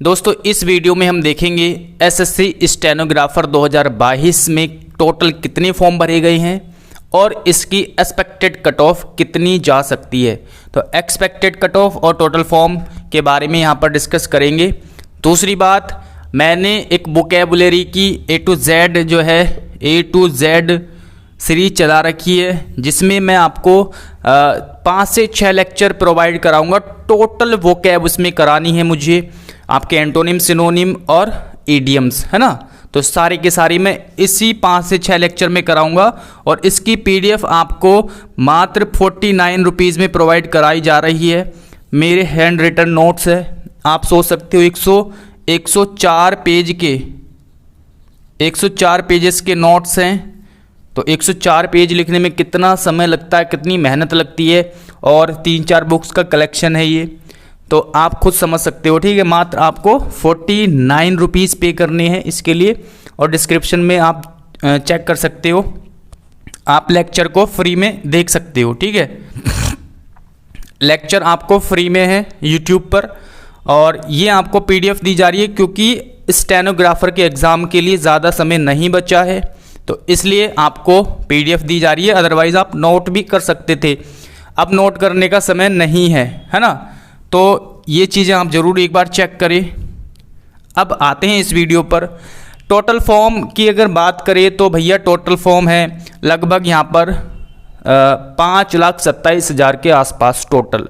दोस्तों इस वीडियो में हम देखेंगे एसएससी स्टेनोग्राफर 2022 में टोटल कितने फॉर्म भरे गए हैं और इसकी एक्सपेक्टेड कट ऑफ कितनी जा सकती है। तो एक्सपेक्टेड कट ऑफ और टोटल फॉर्म के बारे में यहाँ पर डिस्कस करेंगे। दूसरी बात, मैंने एक वोकैबुलरी की A to Z जो है A to Z सीरीज चला रखी है, जिसमें मैं आपको 5 से 6 लेक्चर प्रोवाइड कराऊंगा। टोटल वोकैब उसमें करानी है मुझे, आपके एंटोनिम, सिनोनिम और ईडियम्स, है ना। तो सारी के सारी मैं इसी 5 से 6 लेक्चर में कराऊंगा और इसकी PDF आपको मात्र 49 रुपीज़ में प्रोवाइड कराई जा रही है। मेरे हैंड रिटन नोट्स है, आप सोच सकते हो 104 पेज के 104 पेजेस के नोट्स हैं। तो 104 पेज लिखने में कितना समय लगता है, कितनी मेहनत लगती है, और 3-4 बुक्स का कलेक्शन है ये, तो आप खुद समझ सकते हो। ठीक है, मात्र आपको 49 रुपीज़ पे करने हैं इसके लिए, और डिस्क्रिप्शन में आप चेक कर सकते हो, आप लेक्चर को फ्री में देख सकते हो। ठीक है, लेक्चर आपको फ्री में है यूट्यूब पर, और ये आपको PDF दी जा रही है क्योंकि स्टेनोग्राफर के एग्ज़ाम के लिए ज़्यादा समय नहीं बचा है, तो इसलिए आपको PDF दी जा रही है। अदरवाइज़ आप नोट भी कर सकते थे, अब नोट करने का समय नहीं है ना। तो ये चीज़ें आप ज़रूर एक बार चेक करें। अब आते हैं इस वीडियो पर। टोटल फॉर्म की अगर बात करें तो भैया टोटल फॉर्म है लगभग यहाँ पर 5,27,000 के आसपास टोटल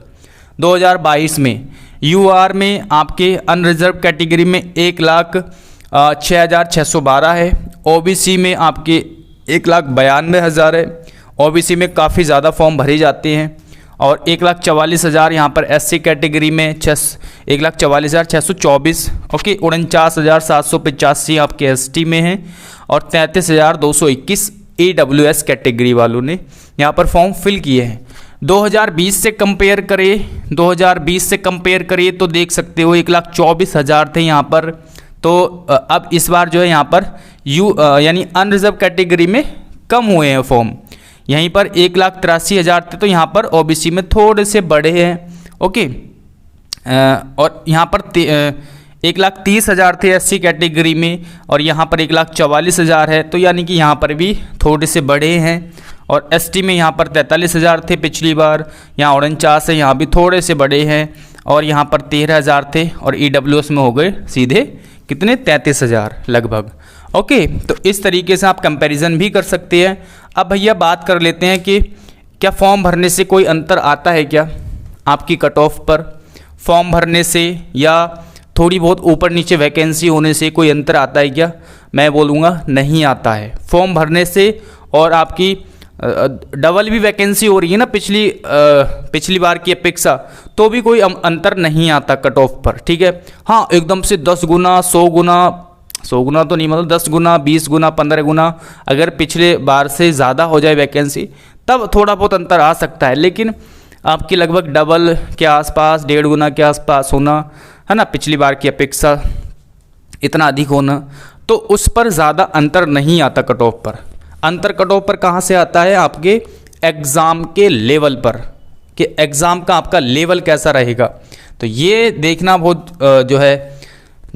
2022 में। UR में आपके अनरिजर्व कैटेगरी में 1,06,612 है। OBC में आपके 1,92,000 है। OBC में काफ़ी ज़्यादा फॉर्म भरे जाते हैं, और 1,44,000 यहाँ पर SC कैटेगरी में 1,44,624। ओके, 49,785 आपके ST में हैं, और 33,221 AWS कैटेगरी वालों ने यहाँ पर फॉर्म फिल किए हैं। 2020 से कंपेयर करें तो देख सकते हो 1,24,000 थे यहाँ पर। तो अब इस बार जो है यहाँ पर यानी अनरिजर्व कैटेगरी में कम हुए हैं फॉर्म। यहीं पर 1,83,000 थे, तो यहाँ पर OBC में थोड़े से बढ़े हैं। ओके, और यहाँ पर 1,30,000 थे SC कैटेगरी में, और यहाँ पर 1,44,000 है, तो यानी कि यहाँ पर भी थोड़े से बढ़े हैं। और ST में यहाँ पर 43,000 थे पिछली बार, यहाँ 49 है, यहाँ भी थोड़े से बढ़े हैं। और यहाँ पर 13,000 थे, और EWS में हो गए सीधे कितने, 33,000 लगभग। ओके, तो इस तरीके से आप कंपैरिजन भी कर सकते हैं। अब भैया बात कर लेते हैं कि क्या फॉर्म भरने से कोई अंतर आता है क्या आपकी कट ऑफ पर। फॉर्म भरने से या थोड़ी बहुत ऊपर नीचे वैकेंसी होने से कोई अंतर आता है क्या? मैं बोलूँगा नहीं आता है। फॉर्म भरने से और आपकी डबल भी वैकेंसी हो रही है ना पिछली बार की अपेक्षा, तो भी कोई अंतर नहीं आता कट ऑफ पर। ठीक है, हाँ एकदम से 10 गुना 100 गुना तो नहीं, मतलब 10 गुना 20 गुना 15 गुना अगर पिछले बार से ज़्यादा हो जाए वैकेंसी, तब थोड़ा बहुत अंतर आ सकता है। लेकिन आपकी लगभग डबल के आसपास, 1.5 गुना के आसपास होना, है ना, पिछली बार की अपेक्षा इतना अधिक होना, तो उस पर ज़्यादा अंतर नहीं आता कट ऑफ पर। अंतर कट ऑफ पर कहाँ से आता है? आपके एग्ज़ाम के लेवल पर, कि एग्ज़ाम का आपका लेवल कैसा रहेगा। तो ये देखना बहुत जो है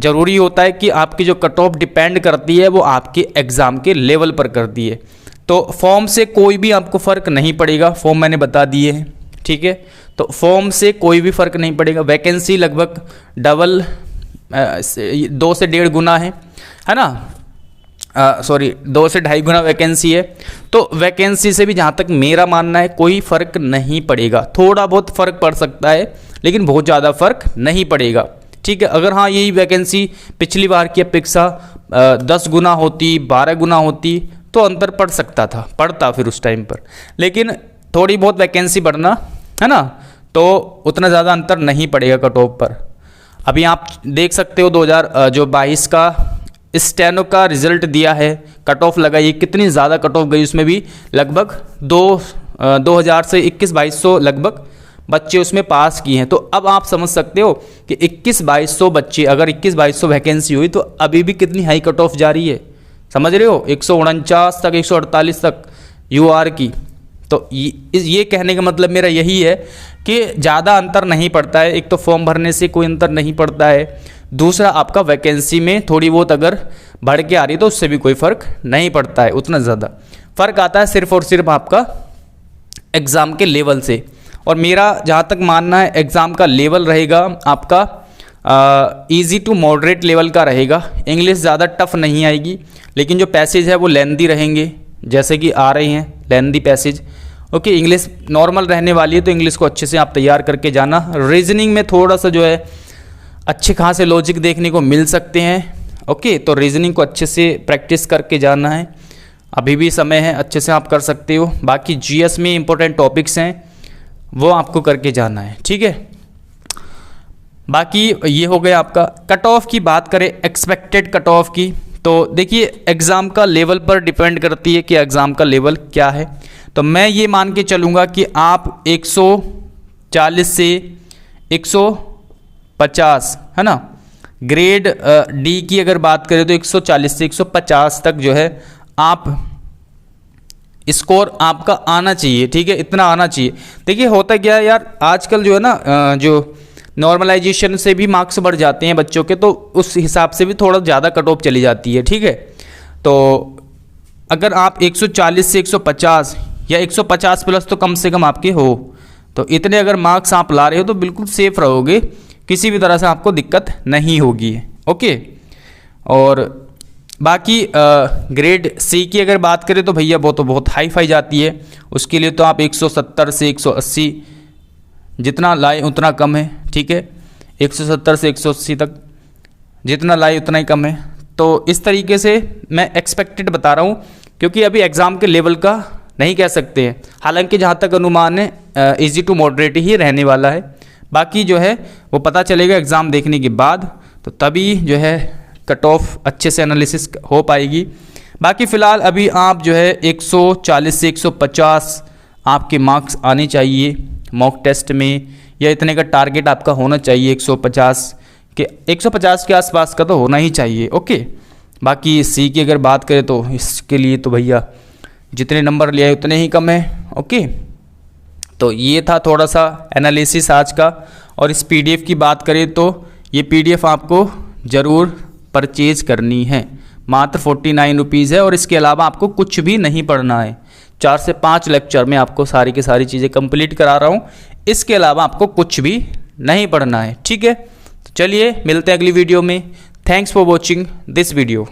ज़रूरी होता है कि आपकी जो कट ऑफ डिपेंड करती है वो आपके एग्ज़ाम के लेवल पर करती है। तो फॉर्म से कोई भी आपको फ़र्क नहीं पड़ेगा, फॉर्म मैंने बता दिए हैं। ठीक है, तो फॉर्म से कोई भी फ़र्क नहीं पड़ेगा। वैकेंसी लगभग डबल 2 से 1.5 गुना है ना, 2 से 2.5 गुना वैकेंसी है। तो वैकेंसी से भी जहाँ तक मेरा मानना है कोई फ़र्क नहीं पड़ेगा। थोड़ा बहुत फ़र्क पड़ सकता है, लेकिन बहुत ज़्यादा फ़र्क नहीं पड़ेगा। ठीक है, अगर हाँ यही वैकेंसी पिछली बार की अपेक्षा 10 गुना होती, 12 गुना होती, तो अंतर पड़ता फिर उस टाइम पर। लेकिन थोड़ी बहुत वैकेंसी बढ़ना, है ना, तो उतना ज़्यादा अंतर नहीं पड़ेगा कट ऑफ पर। अभी आप देख सकते हो 2022 का स्टेनो का रिजल्ट दिया है, कट ऑफ लगाइए कितनी ज़्यादा कट ऑफ गई, उसमें भी लगभग 2000 से 21-2200 लगभग बच्चे उसमें पास किए हैं। तो अब आप समझ सकते हो कि 21-2200 बच्चे, अगर 21-2200 वैकेंसी हुई तो अभी भी कितनी हाई कट ऑफ जा रही है, समझ रहे हो, 149 तक 148 तक UR की। तो ये कहने का मतलब मेरा यही है कि ज़्यादा अंतर नहीं पड़ता है। एक तो फॉर्म भरने से कोई अंतर नहीं पड़ता है, दूसरा आपका वैकेंसी में थोड़ी बहुत अगर बढ़ के आ रही है तो उससे भी कोई फ़र्क नहीं पड़ता है उतना ज़्यादा। फ़र्क आता है सिर्फ और सिर्फ आपका एग्ज़ाम के लेवल से। और मेरा जहाँ तक मानना है एग्ज़ाम का लेवल रहेगा आपका इजी टू मॉडरेट लेवल का रहेगा। इंग्लिश ज़्यादा टफ नहीं आएगी, लेकिन जो पैसेज है वो लेंदी रहेंगे, जैसे कि आ रही हैं लेंदी पैसेज। ओके, इंग्लिश नॉर्मल रहने वाली है तो इंग्लिश को अच्छे से आप तैयार करके जाना। रीजनिंग में थोड़ा सा जो है अच्छे खासे लॉजिक देखने को मिल सकते हैं। ओके, तो रीजनिंग को अच्छे से प्रैक्टिस करके जाना है, अभी भी समय है, अच्छे से आप कर सकते हो। बाकी जीएस में इंपॉर्टेंट टॉपिक्स हैं वो आपको करके जाना है, ठीक है। बाकी ये हो गया आपका। कट ऑफ की बात करें, एक्सपेक्टेड कट ऑफ की, तो देखिए एग्ज़ाम का लेवल पर डिपेंड करती है कि एग्ज़ाम का लेवल क्या है। तो मैं ये मान के चलूँगा कि आप 140 से 150 है ना, ग्रेड डी की अगर बात करें तो 140 से 150 तक जो है आप स्कोर आपका आना चाहिए, ठीक है, इतना आना चाहिए। देखिए होता क्या है यार, आजकल जो है ना जो नॉर्मलाइजेशन से भी मार्क्स बढ़ जाते हैं बच्चों के, तो उस हिसाब से भी थोड़ा ज़्यादा कट ऑफ चली जाती है, ठीक है। तो अगर आप 140 से 150 या 150 प्लस तो कम से कम आपके हो, तो इतने अगर मार्क्स आप ला रहे हो तो बिल्कुल सेफ रहोगे, किसी भी तरह से आपको दिक्कत नहीं होगी। ओके, और बाकी ग्रेड सी की अगर बात करें तो भैया वो तो बहुत हाई फाई जाती है, उसके लिए तो आप 170 से 180 जितना लाए उतना कम है, ठीक है। 170 से 180 तक जितना लाए उतना ही कम है। तो इस तरीके से मैं एक्सपेक्टेड बता रहा हूँ, क्योंकि अभी एग्ज़ाम के लेवल का नहीं कह सकते हैं। हालांकि जहाँ तक अनुमान है इजी टू मॉडरेट ही रहने वाला है, बाकी जो है वो पता चलेगा एग्ज़ाम देखने के बाद, तो तभी जो है कट ऑफ अच्छे से एनालिसिस हो पाएगी। बाकी फ़िलहाल अभी आप जो है 140 से 150 आपके मार्क्स आने चाहिए मॉक टेस्ट में, या इतने का टारगेट आपका होना चाहिए 150 के आसपास का तो होना ही चाहिए। ओके, बाकी सी की अगर बात करें तो इसके लिए तो भैया जितने नंबर लिए उतने ही कम है। ओके, तो ये था थोड़ा सा एनालिसिस आज का। और इस पीडीएफ की बात करें तो ये पीडीएफ आपको ज़रूर परचेज करनी है, मात्र 49 रुपीज़ है। और इसके अलावा आपको कुछ भी नहीं पढ़ना है, 4 से 5 लेक्चर में आपको सारी की सारी चीज़ें कंप्लीट करा रहा हूँ। इसके अलावा आपको कुछ भी नहीं पढ़ना है, ठीक है। तो चलिए मिलते हैं अगली वीडियो में। Thanks for watching this video.